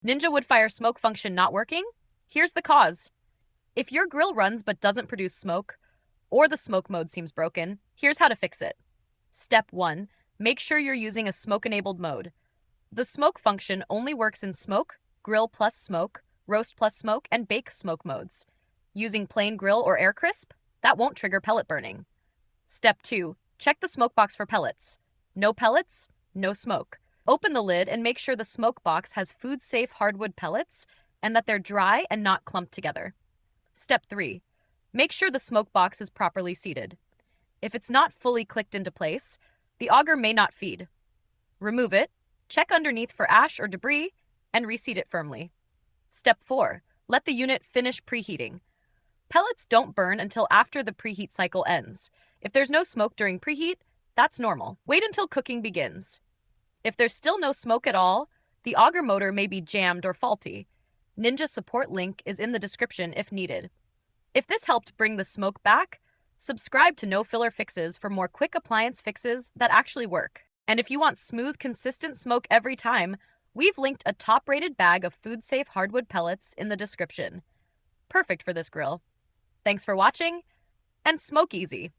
Ninja Woodfire smoke function not working? Here's the cause. If your grill runs but doesn't produce smoke, or the smoke mode seems broken, here's how to fix it. Step 1. Make sure you're using a smoke-enabled mode. The smoke function only works in smoke, grill plus smoke, roast plus smoke, and bake smoke modes. Using plain grill or air crisp, that won't trigger pellet burning. Step 2. Check the smoke box for pellets. No pellets, no smoke. Open the lid and make sure the smoke box has food-safe hardwood pellets and that they're dry and not clumped together. Step 3. Make sure the smoke box is properly seated. If it's not fully clicked into place, the auger may not feed. Remove it, check underneath for ash or debris, and reseat it firmly. Step 4. Let the unit finish preheating. Pellets don't burn until after the preheat cycle ends. If there's no smoke during preheat, that's normal. Wait until cooking begins. If there's still no smoke at all, the auger motor may be jammed or faulty. Ninja support link is in the description if needed. If this helped bring the smoke back, subscribe to No Filler Fixes for more quick appliance fixes that actually work. And if you want smooth, consistent smoke every time, we've linked a top-rated bag of food-safe hardwood pellets in the description. Perfect for this grill. Thanks for watching, and smoke easy!